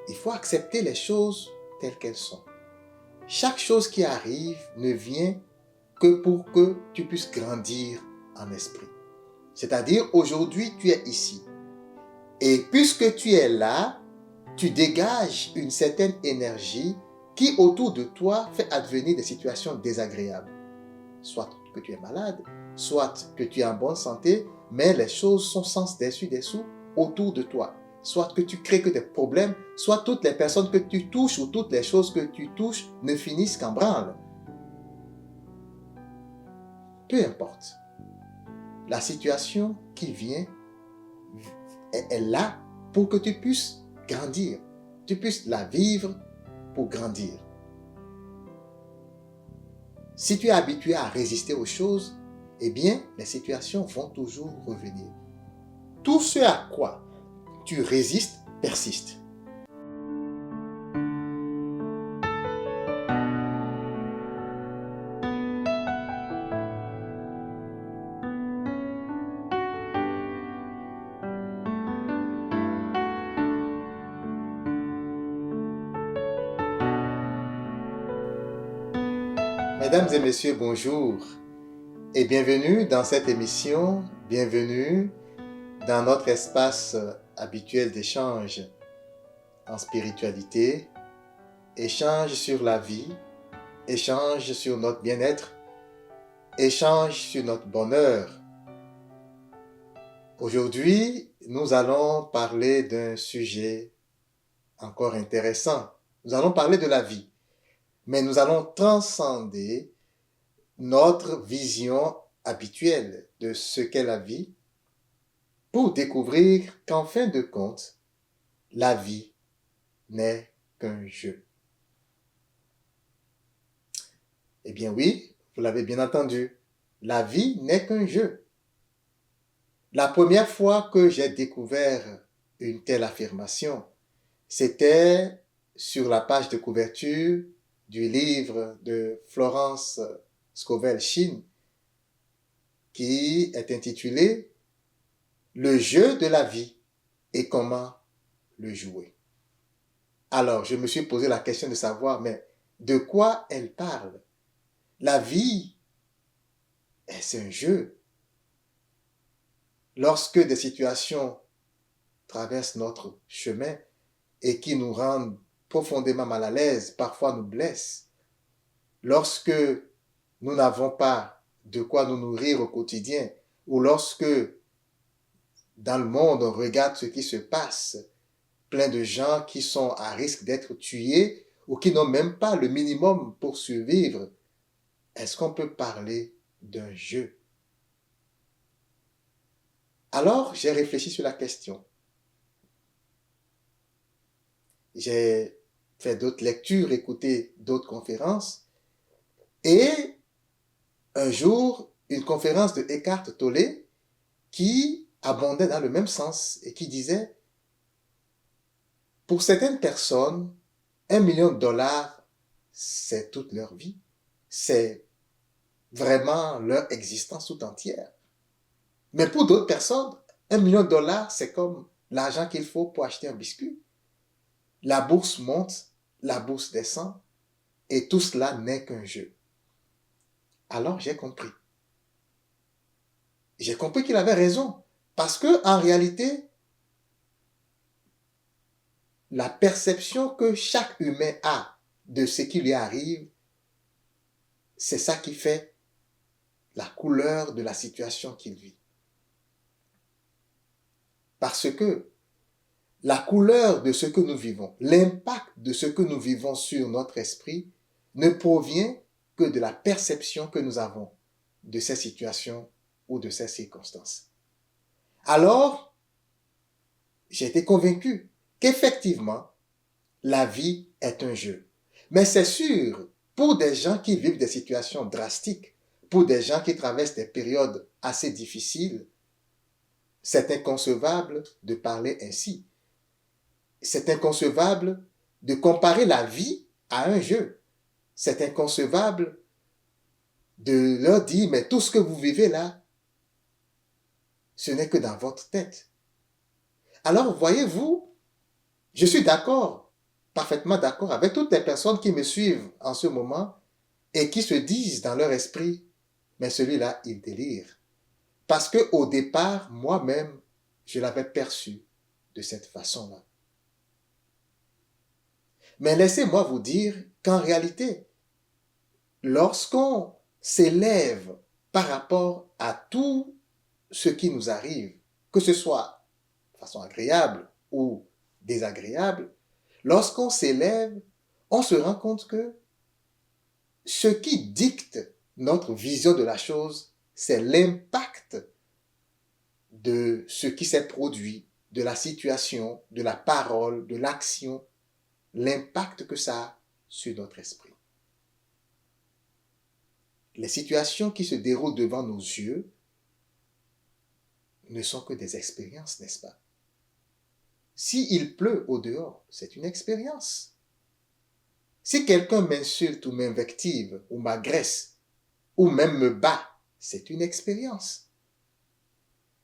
Il faut accepter les choses telles qu'elles sont. Chaque chose qui arrive ne vient que pour que tu puisses grandir en esprit. C'est-à-dire, aujourd'hui, tu es ici. Et puisque tu es là, tu dégages une certaine énergie qui, autour de toi, fait advenir des situations désagréables. Soit que tu es malade, soit que tu es en bonne santé, mais les choses sont sans dessus-dessous autour de toi. Soit que tu crées que des problèmes, soit toutes les personnes que tu touches ou toutes les choses que tu touches ne finissent qu'en branle. Peu importe. La situation qui vient est là pour que tu puisses grandir. Tu puisses la vivre pour grandir. Si tu es habitué à résister aux choses, eh bien, les situations vont toujours revenir. Tout ce à quoi tu résistes persiste. Mesdames et messieurs, bonjour et bienvenue dans cette émission, bienvenue dans notre espace habituel d'échange en spiritualité, échange sur la vie, échange sur notre bien-être, échange sur notre bonheur. Aujourd'hui, nous allons parler d'un sujet encore intéressant. Nous allons parler de la vie, mais nous allons transcender notre vision habituelle de ce qu'est la vie pour découvrir qu'en fin de compte, la vie n'est qu'un jeu. Eh bien oui, vous l'avez bien entendu, la vie n'est qu'un jeu. La première fois que j'ai découvert une telle affirmation, c'était sur la page de couverture du livre de Florence Scovel Shinn qui est intitulé Le jeu de la vie et comment le jouer. Alors, je me suis posé la question de savoir, mais de quoi elle parle? La vie, est-ce un jeu? Lorsque des situations traversent notre chemin et qui nous rendent profondément mal à l'aise, parfois nous blessent, lorsque nous n'avons pas de quoi nous nourrir au quotidien, ou lorsque dans le monde on regarde ce qui se passe, plein de gens qui sont à risque d'être tués ou qui n'ont même pas le minimum pour survivre, est-ce qu'on peut parler d'un jeu? Alors, j'ai réfléchi sur la question. J'ai fait d'autres lectures, écouté d'autres conférences. Et un jour, une conférence de Eckhart Tolle qui abondait dans le même sens et qui disait, pour certaines personnes, $1 million, c'est toute leur vie. C'est vraiment leur existence tout entière. Mais pour d'autres personnes, $1 million, c'est comme l'argent qu'il faut pour acheter un biscuit. La bourse monte, la bourse descend, et tout cela n'est qu'un jeu. Alors j'ai compris. J'ai compris qu'il avait raison. Parce que, en réalité, la perception que chaque humain a de ce qui lui arrive, c'est ça qui fait la couleur de la situation qu'il vit. Parce que la couleur de ce que nous vivons, l'impact de ce que nous vivons sur notre esprit ne provient que de la perception que nous avons de ces situations ou de ces circonstances. Alors, j'ai été convaincu qu'effectivement, la vie est un jeu. Mais c'est sûr, pour des gens qui vivent des situations drastiques, pour des gens qui traversent des périodes assez difficiles, c'est inconcevable de parler ainsi. C'est inconcevable de comparer la vie à un jeu. C'est inconcevable de leur dire, mais tout ce que vous vivez là, ce n'est que dans votre tête. Alors, voyez-vous, je suis d'accord parfaitement d'accord avec toutes les personnes qui me suivent en ce moment et qui se disent dans leur esprit, mais celui-là, il délire. Parce que au départ, moi-même, je l'avais perçu de cette façon-là. Mais laissez-moi vous dire qu'en réalité, lorsqu'on s'élève par rapport à tout ce qui nous arrive, que ce soit de façon agréable ou désagréable, lorsqu'on s'élève, on se rend compte que ce qui dicte notre vision de la chose, c'est l'impact de ce qui s'est produit, de la situation, de la parole, de l'action, l'impact que ça a sur notre esprit. Les situations qui se déroulent devant nos yeux ne sont que des expériences, n'est-ce pas? S'il pleut au dehors, c'est une expérience. Si quelqu'un m'insulte ou m'invective ou m'agresse ou même me bat, c'est une expérience.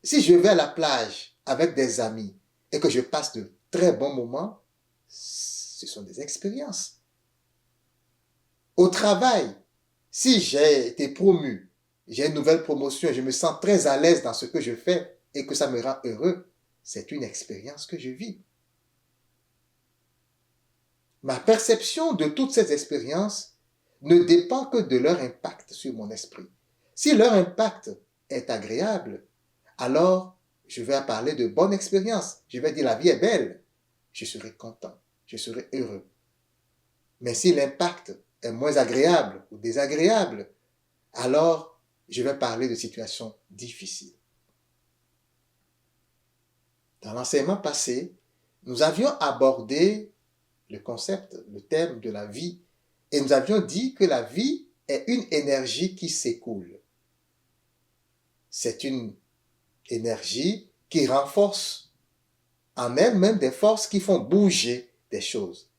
Si je vais à la plage avec des amis et que je passe de très bons moments, ce sont des expériences. Au travail, si j'ai été promu, j'ai une nouvelle promotion et je me sens très à l'aise dans ce que je fais et que ça me rend heureux, c'est une expérience que je vis. Ma perception de toutes ces expériences ne dépend que de leur impact sur mon esprit. Si leur impact est agréable, alors je vais parler de bonne expérience. Je vais dire la vie est belle. Je serai content, je serai heureux. Mais si l'impact est moins agréable ou désagréable, alors je vais parler de situations difficiles. Dans l'enseignement passé, nous avions abordé le concept, le thème de la vie, et nous avions dit que la vie est une énergie qui s'écoule. C'est une énergie qui renforce en elle-même des forces qui font bouger des choses.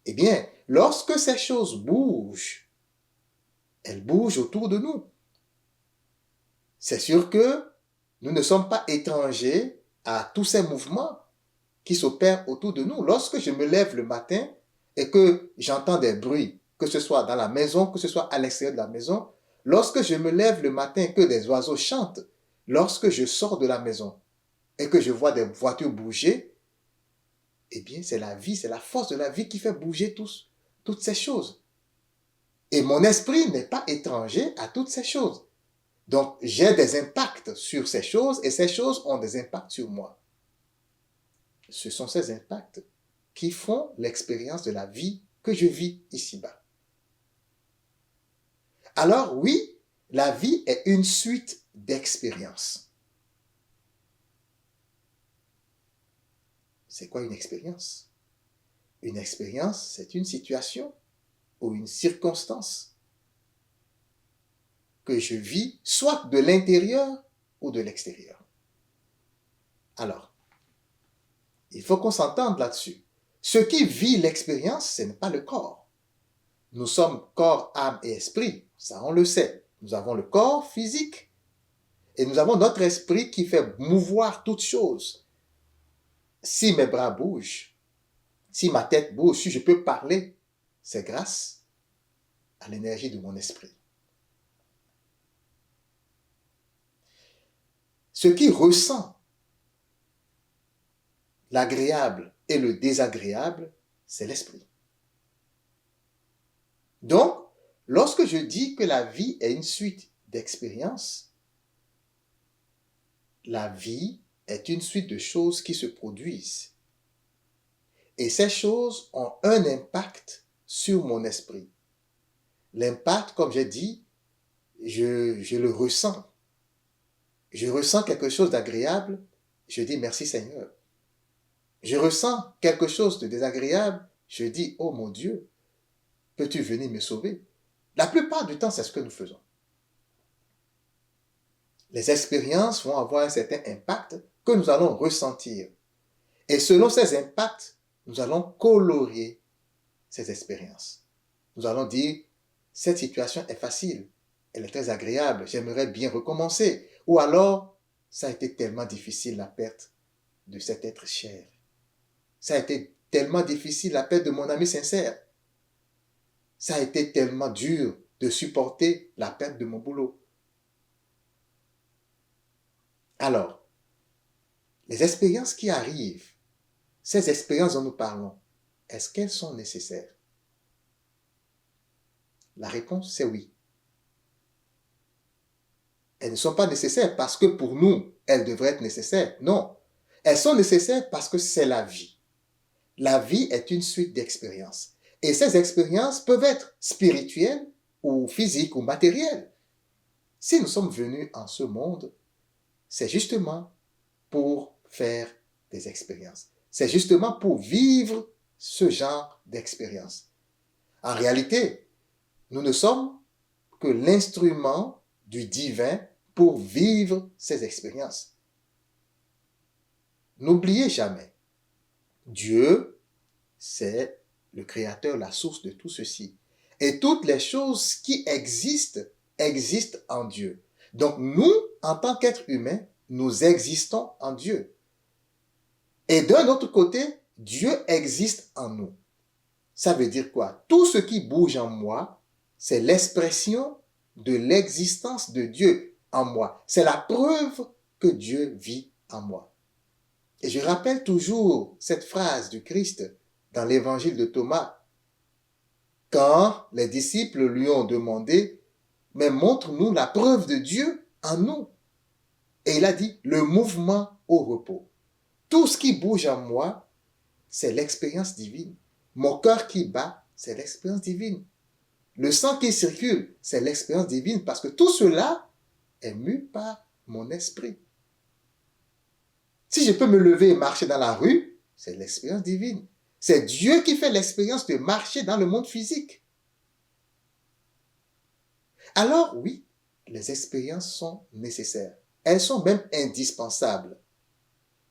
Eh bien, lorsque ces choses bougent, elles bougent autour de nous. C'est sûr que nous ne sommes pas étrangers à tous ces mouvements qui s'opèrent autour de nous. Lorsque je me lève le matin et que j'entends des bruits, que ce soit dans la maison, que ce soit à l'extérieur de la maison, lorsque je me lève le matin et que des oiseaux chantent, lorsque je sors de la maison et que je vois des voitures bouger, eh bien, c'est la vie, c'est la force de la vie qui fait bouger toutes ces choses. Et mon esprit n'est pas étranger à toutes ces choses. Donc, j'ai des impacts sur ces choses et ces choses ont des impacts sur moi. Ce sont ces impacts qui font l'expérience de la vie que je vis ici-bas. Alors oui, la vie est une suite d'expériences. C'est quoi une expérience? Une expérience, c'est une situation ou une circonstance que je vis soit de l'intérieur ou de l'extérieur. Alors, il faut qu'on s'entende là-dessus. Ce qui vit l'expérience, ce n'est pas le corps. Nous sommes corps, âme et esprit. Ça, on le sait. Nous avons le corps physique et nous avons notre esprit qui fait mouvoir toutes choses. Si mes bras bougent, si ma tête bouge, si je peux parler, c'est grâce à l'énergie de mon esprit. Ce qui ressent l'agréable et le désagréable, c'est l'esprit. Donc, lorsque je dis que la vie est une suite d'expériences, la vie est une suite de choses qui se produisent. Et ces choses ont un impact sur mon esprit. L'impact, comme j'ai dit, je le ressens. Je ressens quelque chose d'agréable, je dis merci Seigneur. Je ressens quelque chose de désagréable, je dis oh mon Dieu, peux-tu venir me sauver? La plupart du temps, c'est ce que nous faisons. Les expériences vont avoir un certain impact que nous allons ressentir. Et selon ces impacts, nous allons colorier ces expériences. Nous allons dire, cette situation est facile, elle est très agréable, j'aimerais bien recommencer. Ou alors, ça a été tellement difficile la perte de cet être cher. Ça a été tellement difficile la perte de mon ami sincère. Ça a été tellement dur de supporter la perte de mon boulot. Alors, les expériences qui arrivent, ces expériences dont nous parlons, est-ce qu'elles sont nécessaires? La réponse, c'est oui. Elles ne sont pas nécessaires parce que pour nous, elles devraient être nécessaires. Non. Elles sont nécessaires parce que c'est la vie. La vie est une suite d'expériences. Et ces expériences peuvent être spirituelles ou physiques ou matérielles. Si nous sommes venus en ce monde, c'est justement pour faire des expériences. C'est justement pour vivre ce genre d'expérience. En réalité, nous ne sommes que l'instrument du divin pour vivre ces expériences. N'oubliez jamais, Dieu, c'est le créateur, la source de tout ceci. Et toutes les choses qui existent, existent en Dieu. Donc nous, en tant qu'êtres humains, nous existons en Dieu. Et d'un autre côté, Dieu existe en nous. Ça veut dire quoi? Tout ce qui bouge en moi, c'est l'expression de l'existence de Dieu en moi. C'est la preuve que Dieu vit en moi. Et je rappelle toujours cette phrase du Christ dans l'évangile de Thomas, quand les disciples lui ont demandé, mais montre-nous la preuve de Dieu en nous. Et il a dit, le mouvement au repos. Tout ce qui bouge en moi, c'est l'expérience divine. Mon cœur qui bat, c'est l'expérience divine. Le sang qui circule, c'est l'expérience divine parce que tout cela est mu par mon esprit. Si je peux me lever et marcher dans la rue, c'est l'expérience divine. C'est Dieu qui fait l'expérience de marcher dans le monde physique. Alors oui, les expériences sont nécessaires. Elles sont même indispensables.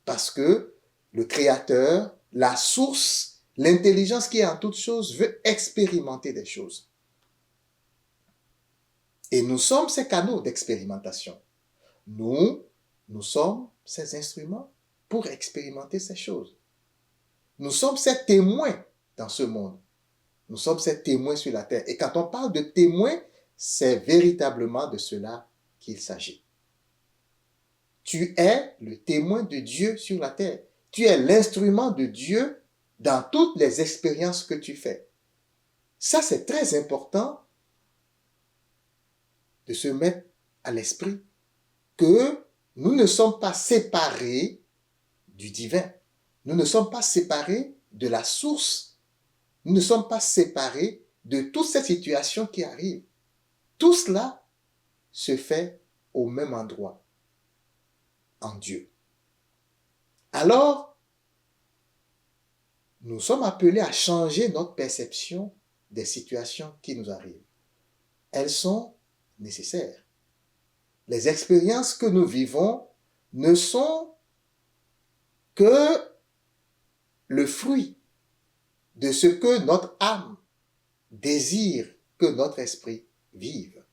Parce que le Créateur, la source, l'intelligence qui est en toutes choses veut expérimenter des choses. Et nous sommes ces canaux d'expérimentation. Nous sommes ces instruments pour expérimenter ces choses. Nous sommes ces témoins dans ce monde. Nous sommes ces témoins sur la terre. Et quand on parle de témoins, c'est véritablement de cela qu'il s'agit. Tu es le témoin de Dieu sur la terre. Tu es l'instrument de Dieu dans toutes les expériences que tu fais. Ça, c'est très important de se mettre à l'esprit que nous ne sommes pas séparés du divin. Nous ne sommes pas séparés de la source. Nous ne sommes pas séparés de toutes ces situations qui arrivent. Tout cela se fait au même endroit, en Dieu. Alors, nous sommes appelés à changer notre perception des situations qui nous arrivent. Elles sont nécessaires. Les expériences que nous vivons ne sont que le fruit de ce que notre âme désire que notre esprit vive.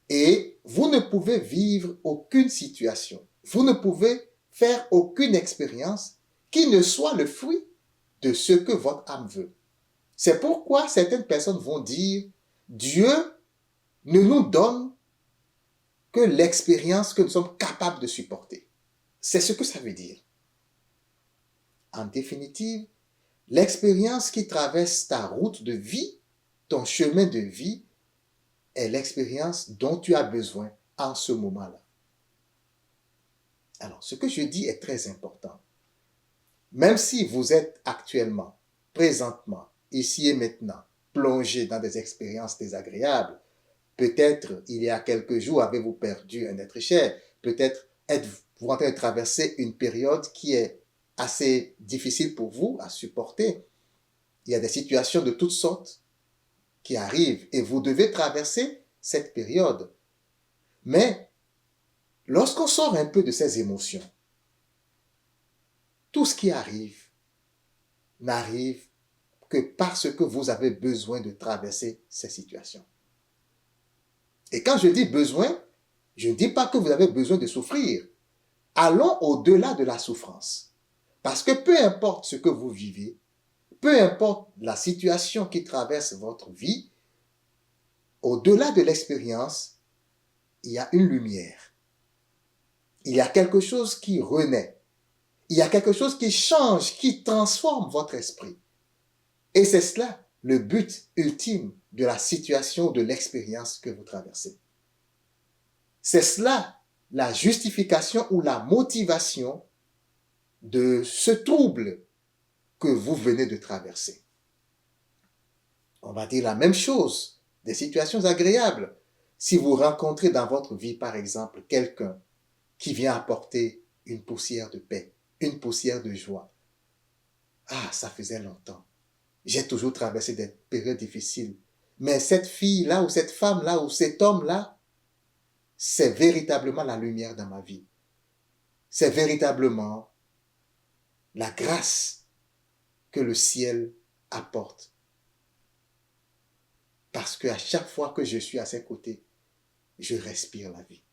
Et vous ne pouvez vivre aucune situation, vous ne pouvez faire aucune expérience qui ne soit le fruit de ce que votre âme veut. C'est pourquoi certaines personnes vont dire, Dieu ne nous donne que l'expérience que nous sommes capables de supporter. C'est ce que ça veut dire. En définitive, l'expérience qui traverse ta route de vie, ton chemin de vie, est l'expérience dont tu as besoin en ce moment-là. Alors, ce que je dis est très important. Même si vous êtes actuellement, présentement, ici et maintenant, plongé dans des expériences désagréables, peut-être il y a quelques jours avez-vous perdu un être cher, peut-être êtes-vous en train de traverser une période qui est assez difficile pour vous à supporter. Il y a des situations de toutes sortes qui arrivent et vous devez traverser cette période. Mais lorsqu'on sort un peu de ces émotions, tout ce qui arrive n'arrive que parce que vous avez besoin de traverser ces situations. Et quand je dis besoin, je ne dis pas que vous avez besoin de souffrir. Allons au-delà de la souffrance. Parce que peu importe ce que vous vivez, peu importe la situation qui traverse votre vie, au-delà de l'expérience, il y a une lumière. Il y a quelque chose qui renaît. Il y a quelque chose qui change, qui transforme votre esprit. Et c'est cela le but ultime de la situation, de l'expérience que vous traversez. C'est cela la justification ou la motivation de ce trouble que vous venez de traverser. On va dire la même chose, des situations agréables. Si vous rencontrez dans votre vie, par exemple, quelqu'un qui vient apporter une poussière de paix, une poussière de joie. Ah, ça faisait longtemps. J'ai toujours traversé des périodes difficiles. Mais cette fille-là, ou cette femme-là, ou cet homme-là, c'est véritablement la lumière dans ma vie. C'est véritablement la grâce que le ciel apporte. Parce qu'à chaque fois que je suis à ses côtés, je respire la vie.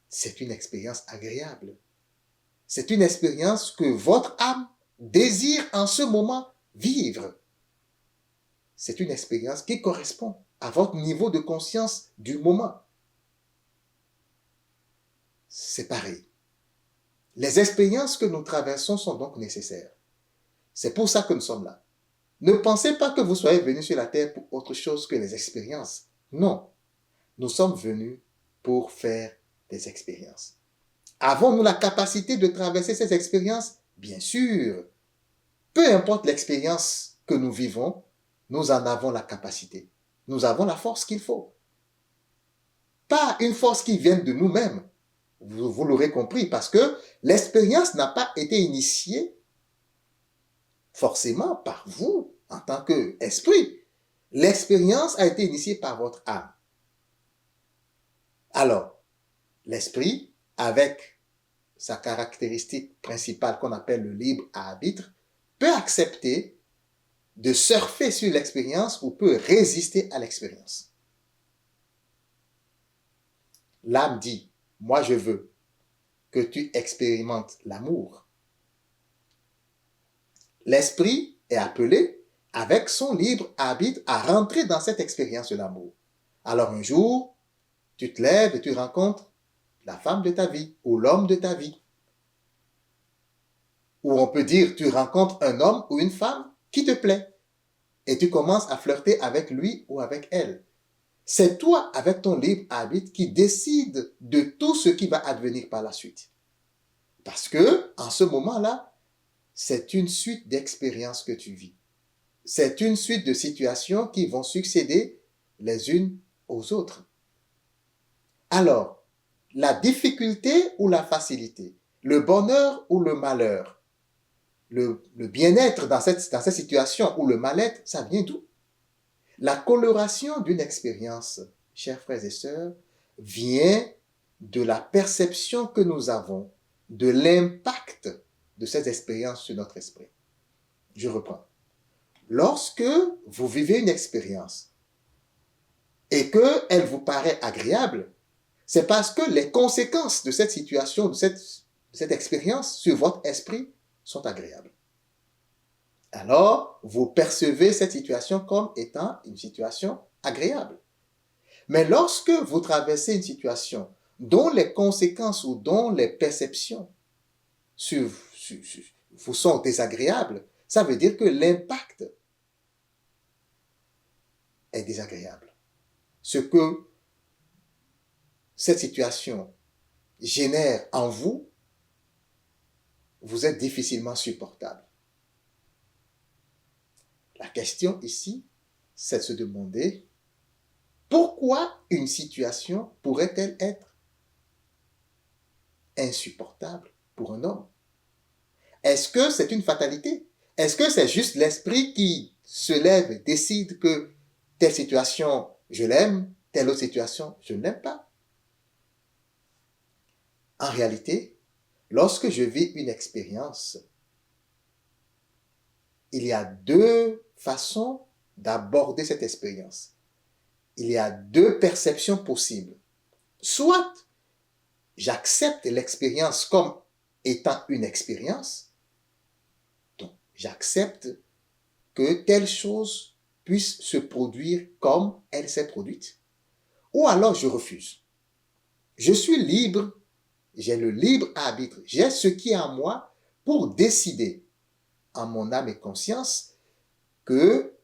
C'est une expérience agréable. C'est une expérience que votre âme désire en ce moment vivre. C'est une expérience qui correspond à votre niveau de conscience du moment. C'est pareil. Les expériences que nous traversons sont donc nécessaires. C'est pour ça que nous sommes là. Ne pensez pas que vous soyez venus sur la terre pour autre chose que les expériences. Non. Nous sommes venus pour faire des expériences. Avons-nous la capacité de traverser ces expériences? Bien sûr. Peu importe l'expérience que nous vivons, nous en avons la capacité. Nous avons la force qu'il faut. Pas une force qui vienne de nous-mêmes. Vous l'aurez compris, parce que l'expérience n'a pas été initiée forcément par vous en tant qu'esprit. L'expérience a été initiée par votre âme. Alors, l'esprit, avec sa caractéristique principale qu'on appelle le libre arbitre, peut accepter de surfer sur l'expérience ou peut résister à l'expérience. L'âme dit, moi je veux que tu expérimentes l'amour. L'esprit est appelé, avec son libre arbitre, à rentrer dans cette expérience de l'amour. Alors un jour, tu te lèves et tu rencontres la femme de ta vie ou l'homme de ta vie. Ou on peut dire, tu rencontres un homme ou une femme qui te plaît et tu commences à flirter avec lui ou avec elle. C'est toi, avec ton libre arbitre, qui décide de tout ce qui va advenir par la suite. Parce que, en ce moment-là, c'est une suite d'expériences que tu vis. C'est une suite de situations qui vont succéder les unes aux autres. Alors, la difficulté ou la facilité, le bonheur ou le malheur, le bien-être dans cette situation ou le mal-être, ça vient d'où? La coloration d'une expérience, chers frères et sœurs, vient de la perception que nous avons de l'impact de cette expérience sur notre esprit. Je reprends. Lorsque vous vivez une expérience et qu'elle vous paraît agréable, c'est parce que les conséquences de cette situation, de cette expérience sur votre esprit sont agréables. Alors, vous percevez cette situation comme étant une situation agréable. Mais lorsque vous traversez une situation dont les conséquences ou dont les perceptions vous sont désagréables, ça veut dire que l'impact est désagréable. Ce que cette situation génère en vous, vous êtes difficilement supportable. La question ici, c'est de se demander pourquoi une situation pourrait-elle être insupportable pour un homme? Est-ce que c'est une fatalité? Est-ce que c'est juste l'esprit qui se lève et décide que telle situation, je l'aime, telle autre situation, je ne l'aime pas? En réalité, lorsque je vis une expérience, il y a deux façons d'aborder cette expérience. Il y a deux perceptions possibles. Soit j'accepte l'expérience comme étant une expérience, donc j'accepte que telle chose puisse se produire comme elle s'est produite, ou alors je refuse. Je suis libre, j'ai le libre arbitre, j'ai ce qui est en moi pour décider en mon âme et conscience que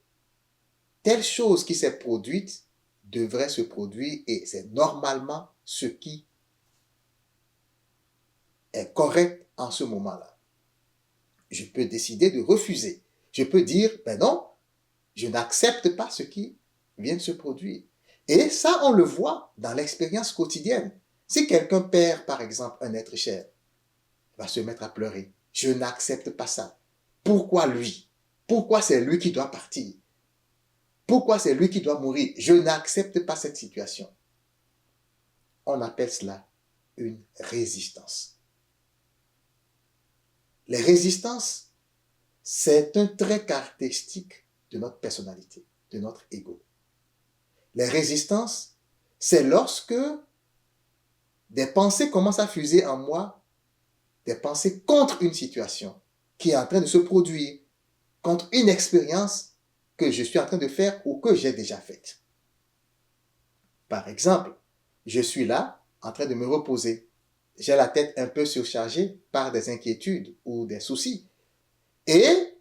telle chose qui s'est produite devrait se produire et c'est normalement ce qui est correct en ce moment-là. Je peux décider de refuser. Je peux dire, ben non, je n'accepte pas ce qui vient de se produire. Et ça, on le voit dans l'expérience quotidienne. Si quelqu'un perd, par exemple, un être cher, il va se mettre à pleurer. Je n'accepte pas ça. Pourquoi lui? Pourquoi c'est lui qui doit partir? Pourquoi c'est lui qui doit mourir? Je n'accepte pas cette situation. On appelle cela une résistance. Les résistances, c'est un trait caractéristique de notre personnalité, de notre ego. Les résistances, c'est lorsque des pensées commencent à fuser en moi, des pensées contre une situation qui est en train de se produire, contre une expérience que je suis en train de faire ou que j'ai déjà faite. Par exemple, je suis là, en train de me reposer. J'ai la tête un peu surchargée par des inquiétudes ou des soucis. Et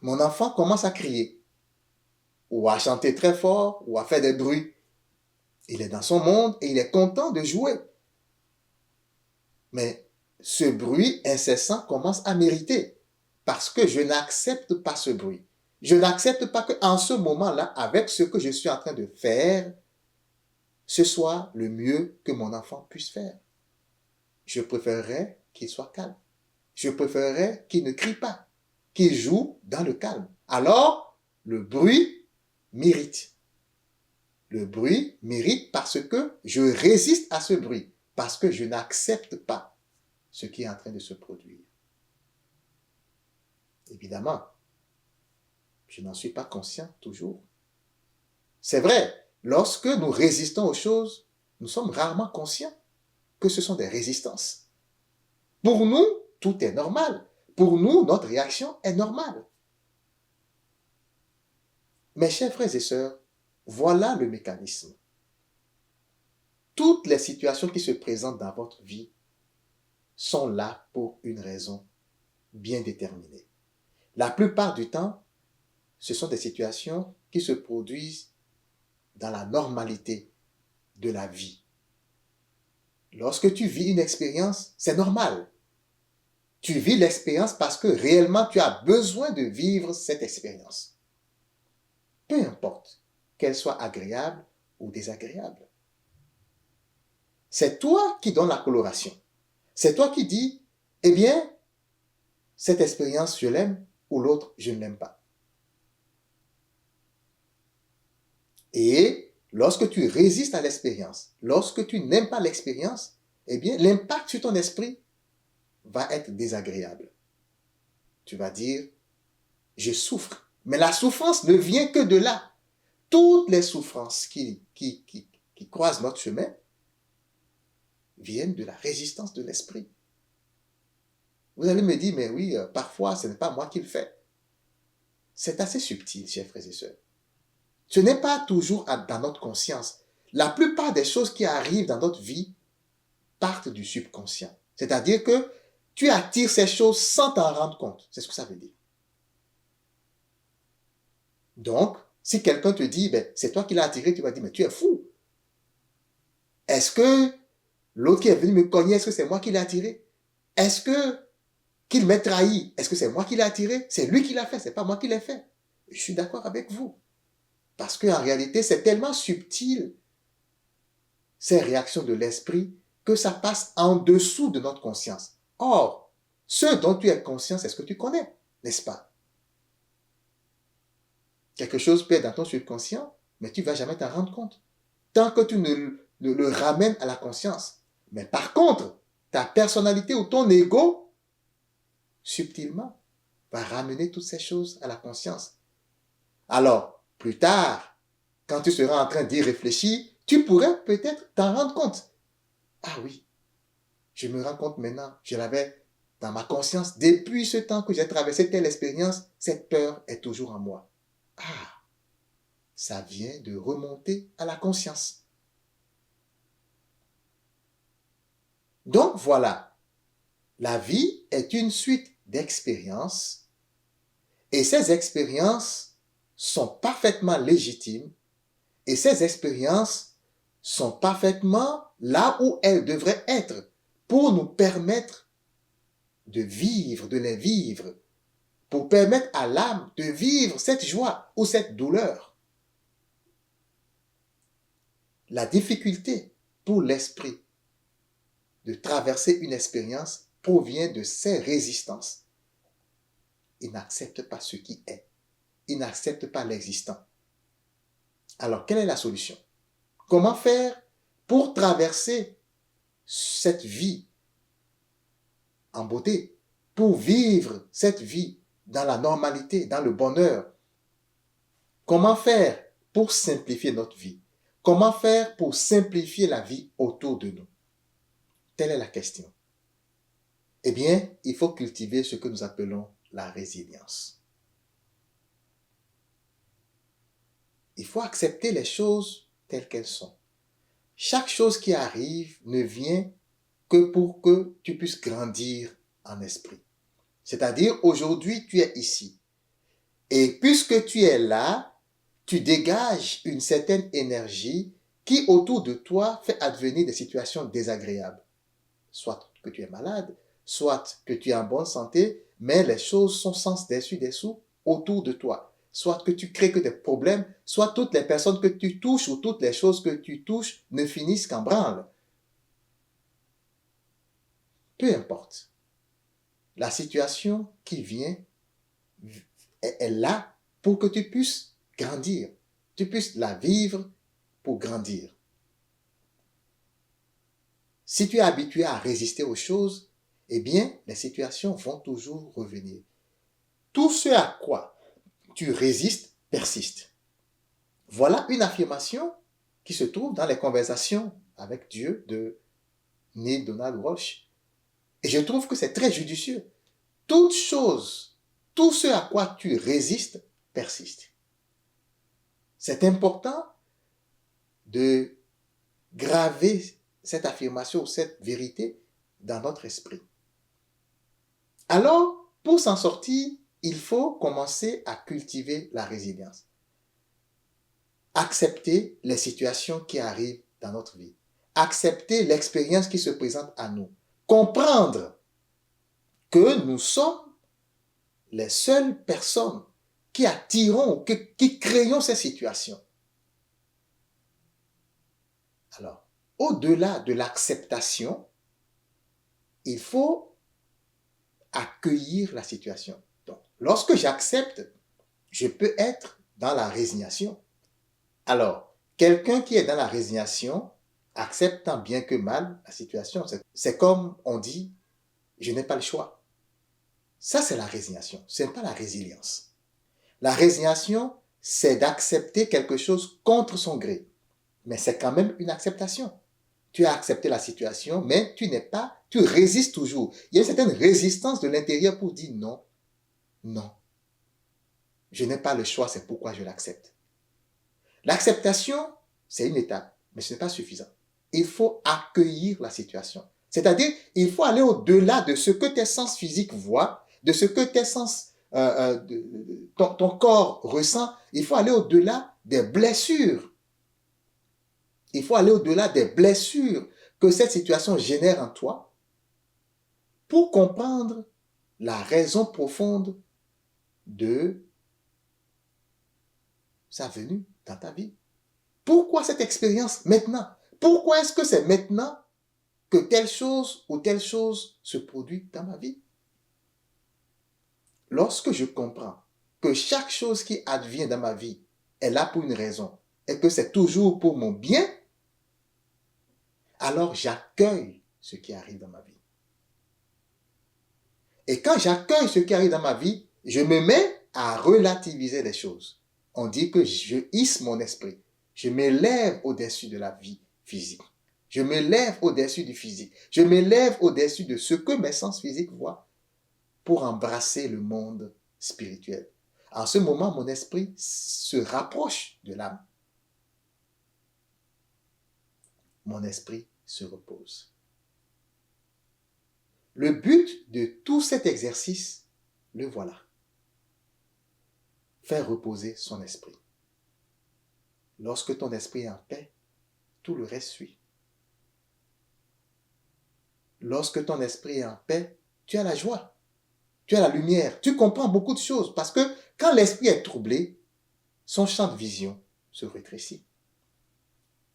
mon enfant commence à crier, ou à chanter très fort, ou à faire des bruits. Il est dans son monde et il est content de jouer. Mais ce bruit incessant commence à m'irriter parce que je n'accepte pas ce bruit. Je n'accepte pas qu'en ce moment-là, avec ce que je suis en train de faire, ce soit le mieux que mon enfant puisse faire. Je préférerais qu'il soit calme. Je préférerais qu'il ne crie pas, qu'il joue dans le calme. Alors, le bruit m'irrite. Le bruit m'irrite parce que je résiste à ce bruit, parce que je n'accepte pas ce qui est en train de se produire. Évidemment, je n'en suis pas conscient toujours. C'est vrai, lorsque nous résistons aux choses, nous sommes rarement conscients que ce sont des résistances. Pour nous, tout est normal. Pour nous, notre réaction est normale. Mes chers frères et sœurs, voilà le mécanisme. Toutes les situations qui se présentent dans votre vie sont là pour une raison bien déterminée. La plupart du temps, ce sont des situations qui se produisent dans la normalité de la vie. Lorsque tu vis une expérience, c'est normal. Tu vis l'expérience parce que réellement tu as besoin de vivre cette expérience. Peu importe qu'elle soit agréable ou désagréable. C'est toi qui donnes la coloration. C'est toi qui dis, eh bien, cette expérience, je l'aime ou l'autre, je ne l'aime pas. Et lorsque tu résistes à l'expérience, lorsque tu n'aimes pas l'expérience, eh bien, l'impact sur ton esprit va être désagréable. Tu vas dire, je souffre. Mais la souffrance ne vient que de là. Toutes les souffrances qui croisent notre chemin viennent de la résistance de l'esprit. Vous allez me dire, mais oui, parfois, ce n'est pas moi qui le fais. C'est assez subtil, chers frères et sœurs. Ce n'est pas toujours dans notre conscience. La plupart des choses qui arrivent dans notre vie partent du subconscient. C'est-à-dire que tu attires ces choses sans t'en rendre compte. C'est ce que ça veut dire. Donc, si quelqu'un te dit, ben, c'est toi qui l'as attiré, tu vas dire, mais tu es fou. Est-ce que l'autre qui est venu me cogner, est-ce que c'est moi qui l'ai attiré? Est-ce que qu'il m'ait trahi, est-ce que c'est moi qui l'ai attiré? C'est lui qui l'a fait, c'est pas moi qui l'ai fait. Je suis d'accord avec vous. Parce qu'en réalité, c'est tellement subtil, ces réactions de l'esprit, que ça passe en dessous de notre conscience. Or, ce dont tu es conscient, c'est ce que tu connais, n'est-ce pas? Quelque chose peut être dans ton subconscient, mais tu ne vas jamais t'en rendre compte. Tant que tu ne le ramènes à la conscience. Mais par contre, ta personnalité ou ton ego, subtilement, va ramener toutes ces choses à la conscience. Alors, plus tard, quand tu seras en train d'y réfléchir, tu pourrais peut-être t'en rendre compte. Ah oui, Je me rends compte maintenant, je l'avais dans ma conscience, depuis ce temps que j'ai traversé telle expérience, cette peur est toujours en moi. Ah, ça vient de remonter à la conscience. Donc voilà, la vie est une suite d'expériences et ces expériences sont parfaitement légitimes et ces expériences sont parfaitement là où elles devraient être pour nous permettre de vivre, de les vivre, pour permettre à l'âme de vivre cette joie ou cette douleur. La difficulté pour l'esprit de traverser une expérience provient de ses résistances. Il n'accepte pas ce qui est. Il n'accepte pas l'existant. Alors, quelle est la solution? Comment faire pour traverser cette vie en beauté, pour vivre cette vie dans la normalité, dans le bonheur? Comment faire pour simplifier notre vie? Comment faire pour simplifier la vie autour de nous? Telle est la question. Eh bien, il faut cultiver ce que nous appelons la résilience. Il faut accepter les choses telles qu'elles sont. Chaque chose qui arrive ne vient que pour que tu puisses grandir en esprit. C'est-à-dire, aujourd'hui, tu es ici. Et puisque tu es là, tu dégages une certaine énergie qui, autour de toi, fait advenir des situations désagréables. Soit que tu es malade, soit que tu es en bonne santé, mais les choses sont sans dessus-dessous autour de toi. Soit que tu crées que des problèmes, soit toutes les personnes que tu touches ou toutes les choses que tu touches ne finissent qu'en branle. Peu importe. La situation qui vient est là pour que tu puisses grandir. Tu puisses la vivre pour grandir. Si tu es habitué à résister aux choses, eh bien, les situations vont toujours revenir. Tout ce à quoi tu résistes persiste. Voilà une affirmation qui se trouve dans les conversations avec Dieu de Neil Donald Walsh. Et je trouve que c'est très judicieux. Toute chose, tout ce à quoi tu résistes persiste. C'est important de graver cette affirmation, cette vérité dans notre esprit. Alors, pour s'en sortir, il faut commencer à cultiver la résilience. Accepter les situations qui arrivent dans notre vie. Accepter l'expérience qui se présente à nous. Comprendre que nous sommes les seules personnes qui attirons, qui créons ces situations. Alors, au-delà de l'acceptation, il faut accueillir la situation. Donc, lorsque j'accepte, je peux être dans la résignation. Alors, quelqu'un qui est dans la résignation accepte tant bien que mal la situation. C'est comme on dit, je n'ai pas le choix. Ça, c'est la résignation. Ce n'est pas la résilience. La résignation, c'est d'accepter quelque chose contre son gré. Mais c'est quand même une acceptation. Tu as accepté la situation, mais tu résistes toujours. Il y a une certaine résistance de l'intérieur pour dire non, non. Je n'ai pas le choix, c'est pourquoi je l'accepte. L'acceptation, c'est une étape, mais ce n'est pas suffisant. Il faut accueillir la situation. C'est-à-dire, il faut aller au-delà de ce que tes sens physiques voient, de ce que tes sens, ton corps ressent. Il faut aller au-delà des blessures. Il faut aller au-delà des blessures que cette situation génère en toi pour comprendre la raison profonde de sa venue dans ta vie. Pourquoi cette expérience maintenant? Pourquoi est-ce que c'est maintenant que telle chose ou telle chose se produit dans ma vie? Lorsque je comprends que chaque chose qui advient dans ma vie est là pour une raison et que c'est toujours pour mon bien, alors j'accueille ce qui arrive dans ma vie. Et quand j'accueille ce qui arrive dans ma vie, je me mets à relativiser les choses. On dit que je hisse mon esprit. Je m'élève au-dessus de la vie physique. Je me lève au-dessus du physique. Je me lève au-dessus de ce que mes sens physiques voient pour embrasser le monde spirituel. En ce moment, mon esprit se rapproche de l'âme. Mon esprit se repose. Le but de tout cet exercice, le voilà. Faire reposer son esprit. Lorsque ton esprit est en paix, tout le reste suit. Lorsque ton esprit est en paix, tu as la joie, tu as la lumière, tu comprends beaucoup de choses parce que quand l'esprit est troublé, son champ de vision se rétrécit.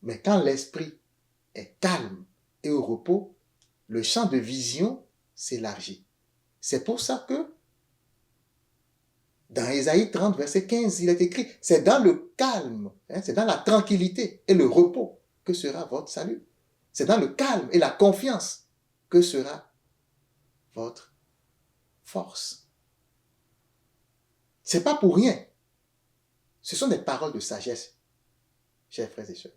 Mais quand l'esprit est calme et au repos, le champ de vision s'élargit. C'est pour ça que dans Ésaïe 30, verset 15, il est écrit, c'est dans le calme, c'est dans la tranquillité et le repos que sera votre salut. C'est dans le calme et la confiance que sera votre force. C'est pas pour rien. Ce sont des paroles de sagesse, chers frères et sœurs.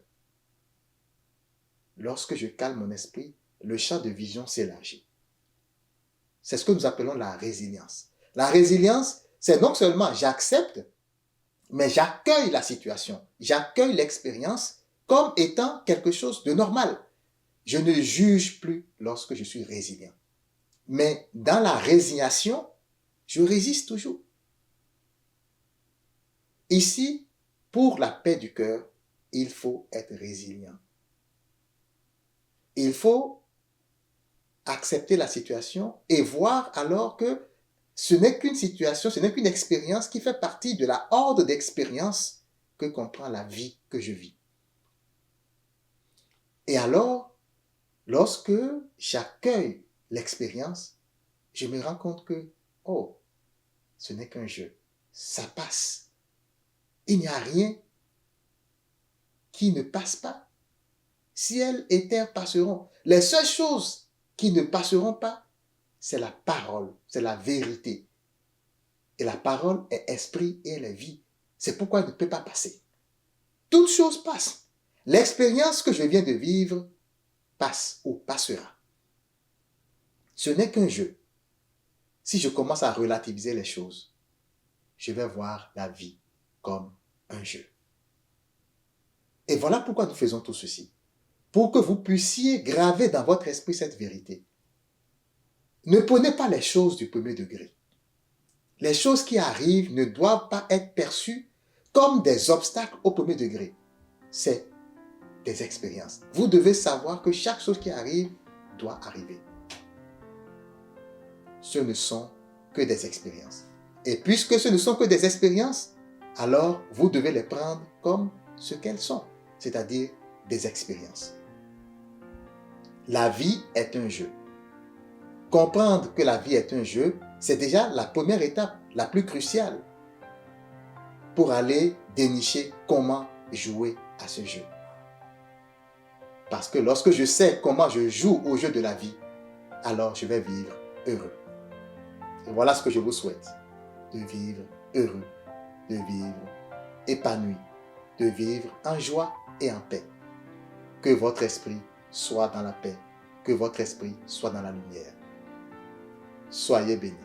Lorsque je calme mon esprit, le champ de vision s'élargit. C'est ce que nous appelons la résilience. La résilience, c'est non seulement j'accepte, mais j'accueille la situation, j'accueille l'expérience comme étant quelque chose de normal. Je ne juge plus lorsque je suis résilient. Mais dans la résignation, je résiste toujours. Ici, pour la paix du cœur, il faut être résilient. Il faut accepter la situation et voir alors que ce n'est qu'une situation, ce n'est qu'une expérience qui fait partie de la horde d'expériences que comprend la vie que je vis. Et alors, lorsque j'accueille l'expérience, je me rends compte que, oh, ce n'est qu'un jeu, ça passe. Il n'y a rien qui ne passe pas. Ciel et terre passeront. Les seules choses qui ne passeront pas, c'est la parole, c'est la vérité. Et la parole est esprit et elle est vie. C'est pourquoi elle ne peut pas passer. Toute chose passe. L'expérience que je viens de vivre passe ou passera. Ce n'est qu'un jeu. Si je commence à relativiser les choses, je vais voir la vie comme un jeu. Et voilà pourquoi nous faisons tout ceci. Pour que vous puissiez graver dans votre esprit cette vérité. Ne prenez pas les choses du premier degré. Les choses qui arrivent ne doivent pas être perçues comme des obstacles au premier degré. C'est des expériences. Vous devez savoir que chaque chose qui arrive doit arriver. Ce ne sont que des expériences. Et puisque ce ne sont que des expériences, alors vous devez les prendre comme ce qu'elles sont, c'est-à-dire des expériences. La vie est un jeu. Comprendre que la vie est un jeu, c'est déjà la première étape, la plus cruciale, pour aller dénicher comment jouer à ce jeu. Parce que lorsque je sais comment je joue au jeu de la vie, alors je vais vivre heureux. Et voilà ce que je vous souhaite, de vivre heureux, de vivre épanoui, de vivre en joie et en paix. Que votre esprit soit dans la paix, que votre esprit soit dans la lumière. Soyez bénis.